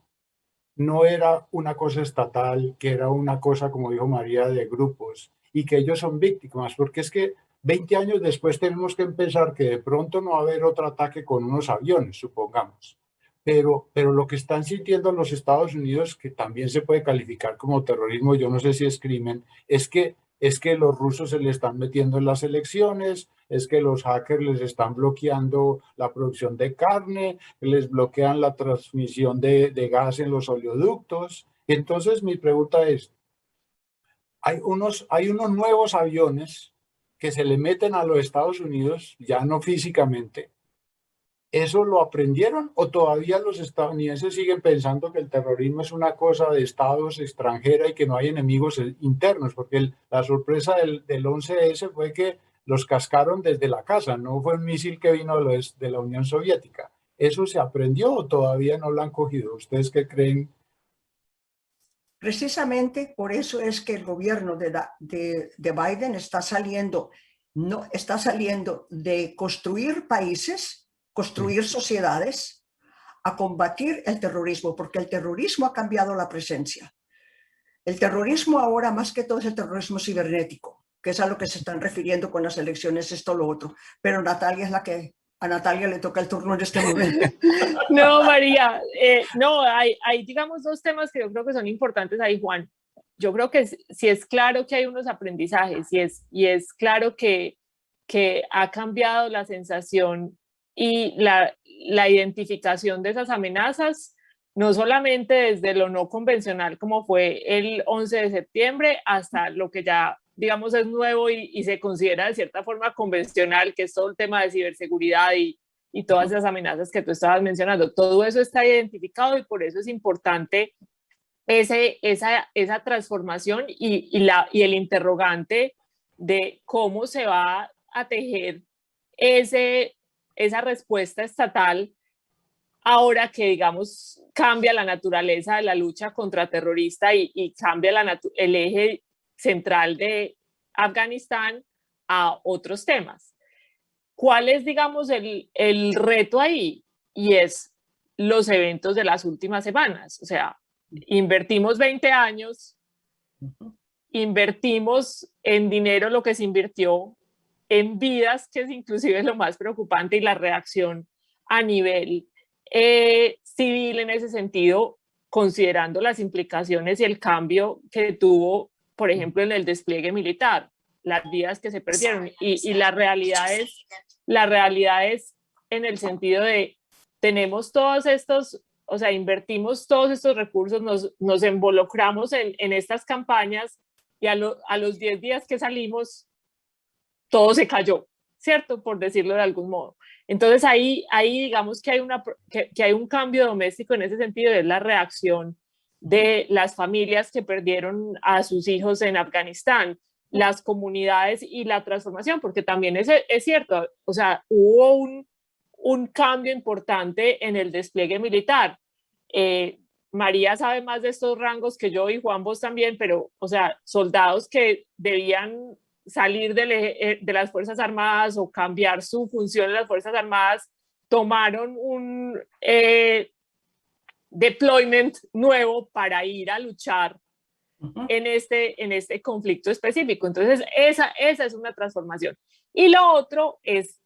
no era una cosa estatal, que era una cosa, como dijo María, de grupos, y que ellos son víctimas, porque es que 20 años después tenemos que pensar que de pronto no va a haber otro ataque con unos aviones, supongamos. Pero lo que están sintiendo los Estados Unidos, que también se puede calificar como terrorismo, yo no sé si es crimen, es que los rusos se le están metiendo en las elecciones, es que los hackers les están bloqueando la producción de carne, les bloquean la transmisión de gas en los oleoductos. Entonces mi pregunta es, hay unos nuevos aviones que se le meten a los Estados Unidos, ya no físicamente. ¿Eso lo aprendieron o todavía los estadounidenses siguen pensando que el terrorismo es una cosa de estados extranjera y que no hay enemigos internos? Porque la sorpresa del 11S fue que los cascaron desde la casa, no fue un misil que vino de la Unión Soviética. ¿Eso se aprendió o todavía no lo han cogido? ¿Ustedes qué creen? Precisamente por eso es que el gobierno de Biden está saliendo de construir países, construir sociedades, a combatir el terrorismo, porque el terrorismo ha cambiado la presencia. El terrorismo ahora, más que todo, es el terrorismo cibernético, que es a lo que se están refiriendo con las elecciones, esto, lo otro. Pero Natalia es la que, a Natalia le toca el turno en este momento. No, María, no, hay, digamos, dos temas que yo creo que son importantes ahí, Juan. Yo creo que sí es claro que hay unos aprendizajes y es claro que ha cambiado la sensación y la identificación de esas amenazas, no solamente desde lo no convencional como fue el 11 de septiembre hasta lo que ya, digamos, es nuevo y se considera de cierta forma convencional, que es todo el tema de ciberseguridad y todas esas amenazas que tú estabas mencionando. Todo eso está identificado y por eso es importante esa transformación y el interrogante de cómo se va a tejer esa respuesta estatal ahora que, digamos, cambia la naturaleza de la lucha contra y cambia el eje central de Afganistán a otros temas. ¿Cuál es, digamos, el reto ahí? Y es los eventos de las últimas semanas. O sea, invertimos 20 años, invertimos en dinero lo que se invirtió, en vidas, que es inclusive lo más preocupante, y la reacción a nivel civil en ese sentido, considerando las implicaciones y el cambio que tuvo, por ejemplo, en el despliegue militar, las vidas que se perdieron. Y la realidad es en el sentido de tenemos todos estos, o sea, invertimos todos estos recursos, nos involucramos en estas campañas y a los 10 días que salimos, todo se cayó, ¿cierto? Por decirlo de algún modo. Entonces ahí digamos que hay un cambio doméstico en ese sentido, es la reacción de las familias que perdieron a sus hijos en Afganistán, las comunidades y la transformación, porque también es cierto, o sea, hubo un cambio importante en el despliegue militar. María sabe más de estos rangos que yo y Juan vos también, pero, o sea, soldados que debían salir de las Fuerzas Armadas o cambiar su función en las Fuerzas Armadas, tomaron un deployment nuevo para ir a luchar en este conflicto específico. Entonces, esa es una transformación. Y lo otro es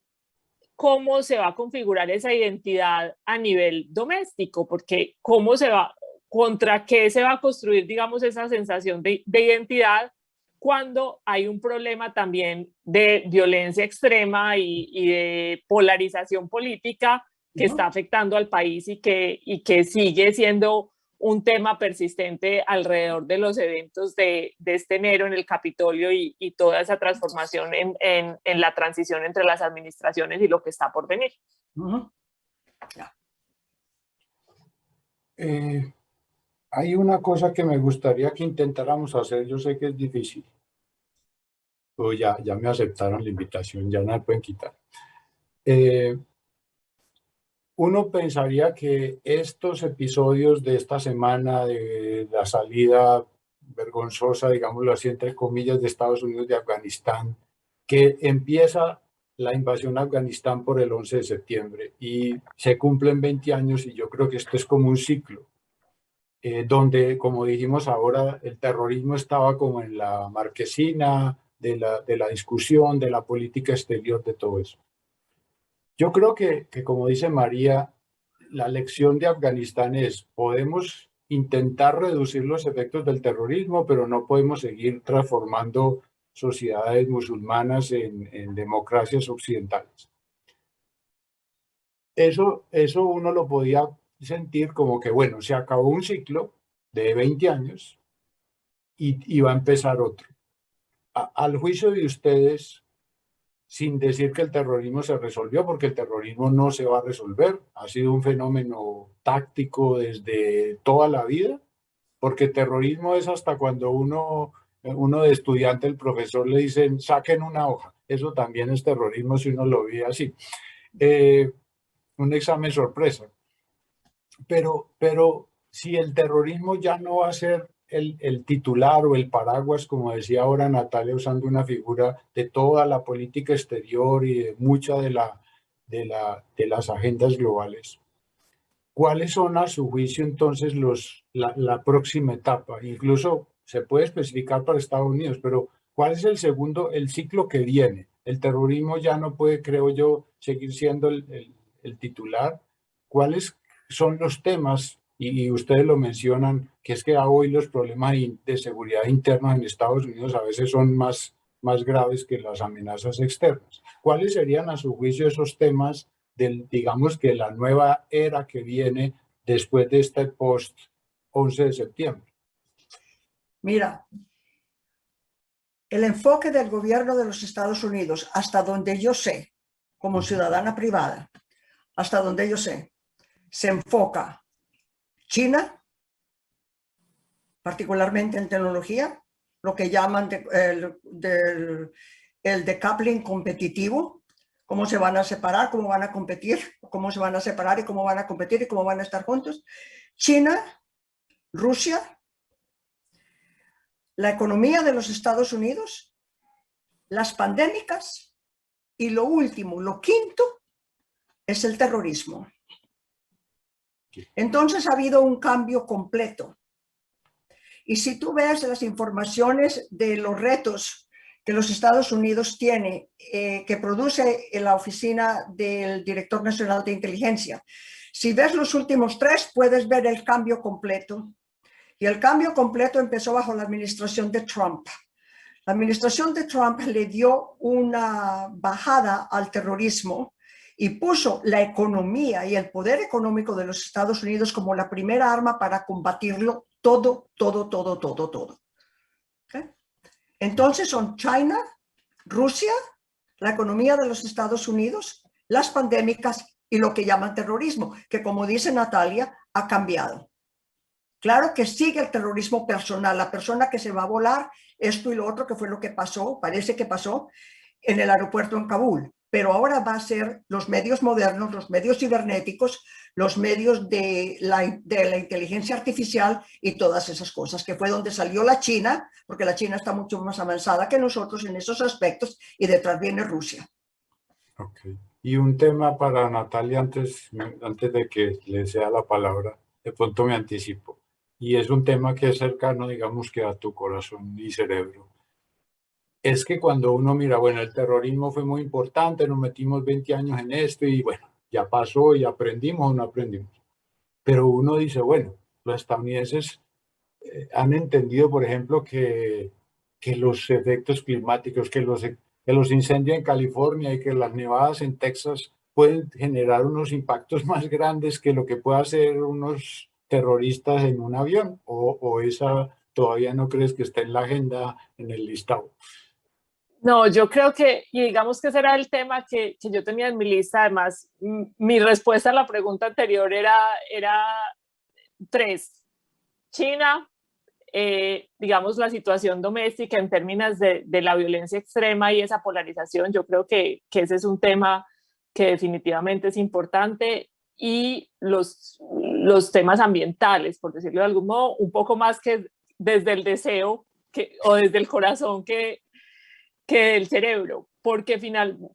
cómo se va a configurar esa identidad a nivel doméstico, porque contra qué se va a construir, digamos, esa sensación de identidad cuando hay un problema también de violencia extrema y de polarización política que está afectando al país y que sigue siendo un tema persistente alrededor de los eventos de este enero en el Capitolio y toda esa transformación en la transición entre las administraciones y lo que está por venir. Hay una cosa que me gustaría que intentáramos hacer, yo sé que es difícil. Pues ya me aceptaron la invitación, ya no me pueden quitar. Uno pensaría que estos episodios de esta semana de la salida vergonzosa, digámoslo así, entre comillas, de Estados Unidos de Afganistán, que empieza la invasión a Afganistán por el 11 de septiembre y se cumplen 20 años y yo creo que esto es como un ciclo, donde, como dijimos ahora, el terrorismo estaba como en la marquesina de la discusión, de la política exterior, de todo eso. Yo creo que como dice María, la lección de Afganistán es, podemos intentar reducir los efectos del terrorismo, pero no podemos seguir transformando sociedades musulmanas en democracias occidentales. Eso uno lo podía sentir como que, bueno, se acabó un ciclo de 20 años y va a empezar otro. Al juicio de ustedes, sin decir que el terrorismo se resolvió, porque el terrorismo no se va a resolver, ha sido un fenómeno táctico desde toda la vida, porque terrorismo es hasta cuando uno de estudiante, el profesor le dicen, saquen una hoja. Eso también es terrorismo si uno lo ve así. Un examen sorpresa. Pero si el terrorismo ya no va a ser el titular o el paraguas, como decía ahora Natalia, usando una figura de toda la política exterior y de mucha de las agendas globales, ¿cuáles son a su juicio entonces la próxima etapa? Incluso se puede especificar para Estados Unidos, pero ¿cuál es el ciclo que viene? El terrorismo ya no puede, creo yo, seguir siendo el titular. ¿Cuáles son los temas? Y ustedes lo mencionan, que es que hoy los problemas de seguridad interna en Estados Unidos a veces son más graves que las amenazas externas. ¿Cuáles serían a su juicio esos temas digamos que la nueva era que viene después de este post 11 de septiembre? Mira, el enfoque del gobierno de los Estados Unidos, hasta donde yo sé, como ciudadana privada, hasta donde yo sé, se enfoca China, particularmente en tecnología, lo que llaman el decoupling competitivo, cómo se van a separar, cómo van a competir, cómo se van a separar y cómo van a competir y cómo van a estar juntos. China, Rusia, la economía de los Estados Unidos, las pandémicas y lo último, lo quinto, es el terrorismo. Entonces ha habido un cambio completo. Y si tú ves las informaciones de los retos que los Estados Unidos tiene, que produce en la oficina del Director Nacional de Inteligencia, si ves los últimos 3, puedes ver el cambio completo. Y el cambio completo empezó bajo la administración de Trump. La administración de Trump le dio una bajada al terrorismo y puso la economía y el poder económico de los Estados Unidos como la primera arma para combatirlo todo. ¿Okay? Entonces son China, Rusia, la economía de los Estados Unidos, las pandémicas y lo que llaman terrorismo, que como dice Natalia, ha cambiado. Claro que sigue el terrorismo personal, la persona que se va a volar, esto y lo otro, que fue lo que pasó, parece que pasó en el aeropuerto en Kabul. Pero ahora va a ser los medios modernos, los medios cibernéticos, los medios de la inteligencia artificial y todas esas cosas, que fue donde salió la China, porque la China está mucho más avanzada que nosotros en esos aspectos, y detrás viene Rusia. Ok. Y un tema para Natalia, antes de que le sea la palabra, de pronto me anticipo. Y es un tema que es cercano, digamos, que a tu corazón y cerebro. Es que cuando uno mira, bueno, el terrorismo fue muy importante, nos metimos 20 años en esto y bueno, ya pasó y aprendimos o no aprendimos. Pero uno dice, bueno, los estadounidenses han entendido, por ejemplo, que los efectos climáticos, que los incendios en California y que las nevadas en Texas pueden generar unos impactos más grandes que lo que pueda hacer unos terroristas en un avión, o esa todavía no crees que esté en la agenda, en el listado. No, yo creo que, y digamos que ese era el tema que yo tenía en mi lista. Además, mi respuesta a la pregunta anterior era 3. China, digamos, la situación doméstica en términos de la violencia extrema y esa polarización. Yo creo que ese es un tema que definitivamente es importante. Y los temas ambientales, por decirlo de algún modo, un poco más que desde el deseo o desde el corazón que del cerebro,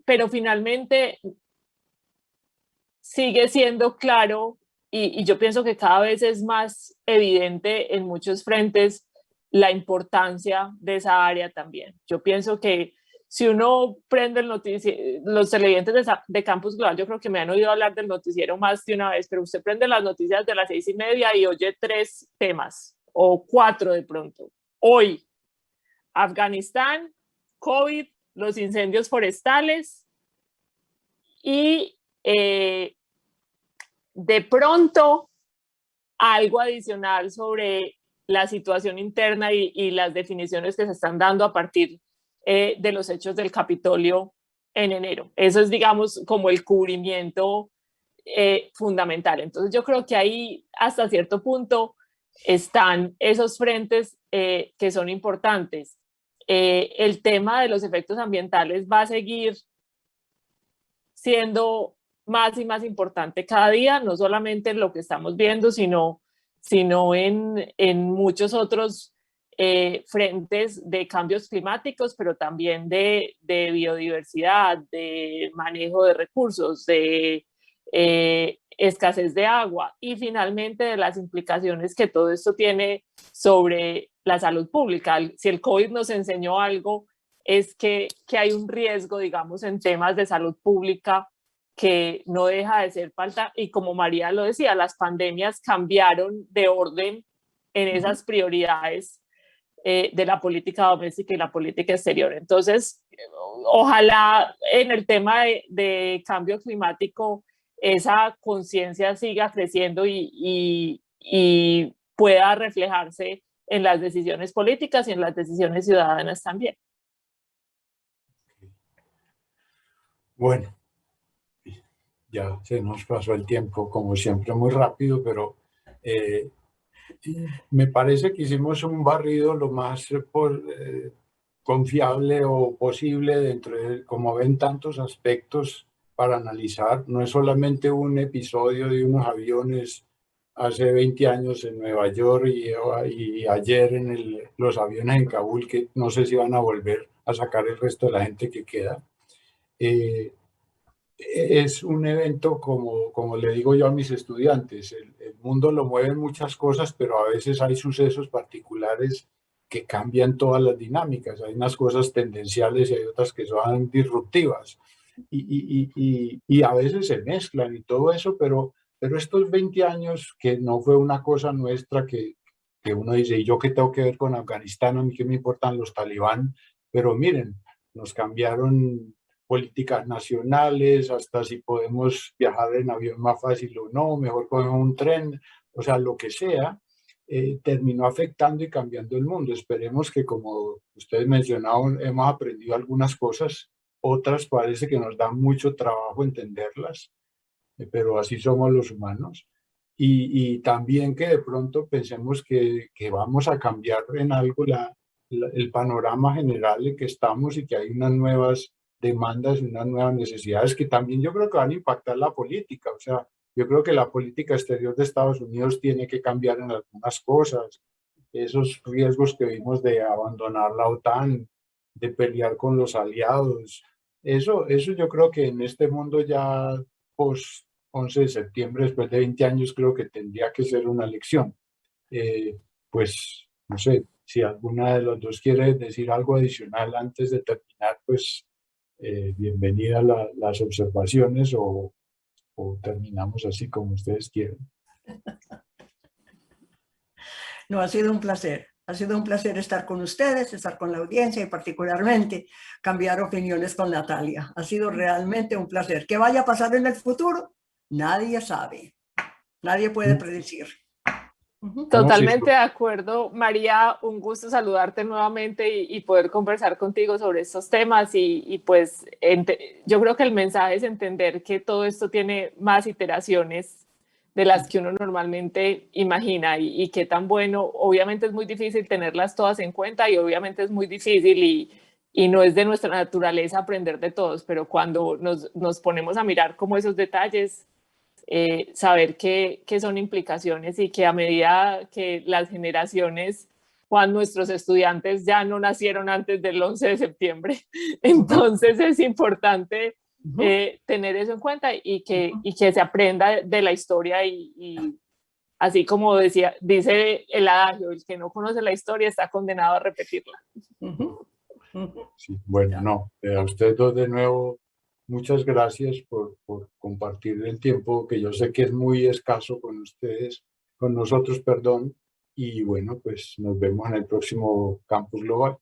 pero finalmente sigue siendo claro, y yo pienso que cada vez es más evidente en muchos frentes la importancia de esa área también. Yo pienso que si uno prende el noticiero, los televidentes de Campus Global, yo creo que me han oído hablar del noticiero más de una vez, pero usted prende las noticias de las 6:30 y oye 3 temas, o 4 de pronto. Hoy, Afganistán, COVID, los incendios forestales y de pronto algo adicional sobre la situación interna y las definiciones que se están dando a partir de los hechos del Capitolio en enero. Eso es, digamos, como el cubrimiento fundamental. Entonces yo creo que ahí hasta cierto punto están esos frentes que son importantes. El tema de los efectos ambientales va a seguir siendo más y más importante cada día, no solamente en lo que estamos viendo, sino en muchos otros frentes de cambios climáticos, pero también de biodiversidad, de manejo de recursos, de escasez de agua y finalmente de las implicaciones que todo esto tiene sobre la salud pública. Si el COVID nos enseñó algo, es que hay un riesgo, digamos, en temas de salud pública que no deja de ser falta, y como María lo decía, las pandemias cambiaron de orden en esas prioridades de la política doméstica y la política exterior. Entonces, ojalá en el tema de cambio climático esa conciencia siga creciendo y pueda reflejarse en las decisiones políticas y en las decisiones ciudadanas también. Bueno, ya se nos pasó el tiempo, como siempre, muy rápido, pero me parece que hicimos un barrido lo más confiable o posible dentro de, como ven, tantos aspectos para analizar. No es solamente un episodio de unos aviones hace 20 años en Nueva York y ayer en los aviones en Kabul, que no sé si van a volver a sacar el resto de la gente que queda. Es un evento, como le digo yo a mis estudiantes, el mundo lo mueven muchas cosas, pero a veces hay sucesos particulares que cambian todas las dinámicas. Hay unas cosas tendenciales y hay otras que son disruptivas. Y a veces se mezclan y todo eso, pero estos 20 años que no fue una cosa nuestra que uno dice, ¿y yo qué tengo que ver con Afganistán? A mí qué me importan los talibán, pero miren, nos cambiaron políticas nacionales, hasta si podemos viajar en avión más fácil o no, mejor cogemos un tren, o sea, lo que sea, terminó afectando y cambiando el mundo. Esperemos que, como ustedes mencionaron, hemos aprendido algunas cosas, otras parece que nos da mucho trabajo entenderlas, pero así somos los humanos. Y también que de pronto pensemos que vamos a cambiar en algo el panorama general en que estamos y que hay unas nuevas demandas y unas nuevas necesidades que también yo creo que van a impactar la política. O sea, yo creo que la política exterior de Estados Unidos tiene que cambiar en algunas cosas. Esos riesgos que vimos de abandonar la OTAN, de pelear con los aliados, eso yo creo que en este mundo ya post 11 de septiembre, después de 20 años, creo que tendría que ser una lección. Pues, no sé, si alguna de los dos quiere decir algo adicional antes de terminar, pues bienvenida a las observaciones o terminamos así como ustedes quieren. No, ha sido un placer. Ha sido un placer estar con ustedes, estar con la audiencia y particularmente cambiar opiniones con Natalia. Ha sido realmente un placer. ¿Qué vaya a pasar en el futuro? Nadie sabe. Nadie puede predecir. Totalmente de acuerdo, María, un gusto saludarte nuevamente y poder conversar contigo sobre estos temas y pues yo creo que el mensaje es entender que todo esto tiene más iteraciones de las que uno normalmente imagina y qué tan bueno. Obviamente es muy difícil tenerlas todas en cuenta y obviamente es muy difícil y no es de nuestra naturaleza aprender de todos, pero cuando nos ponemos a mirar como esos detalles, saber qué son implicaciones y que a medida que las generaciones, Juan, nuestros estudiantes ya no nacieron antes del 11 de septiembre, entonces es importante tener eso en cuenta y que se aprenda de la historia y así como dice el adagio, el que no conoce la historia está condenado a repetirla. Sí, bueno, no, a ustedes dos de nuevo, muchas gracias por compartir el tiempo que yo sé que es muy escaso con ustedes, con nosotros, perdón, y bueno, pues nos vemos en el próximo Campus Global.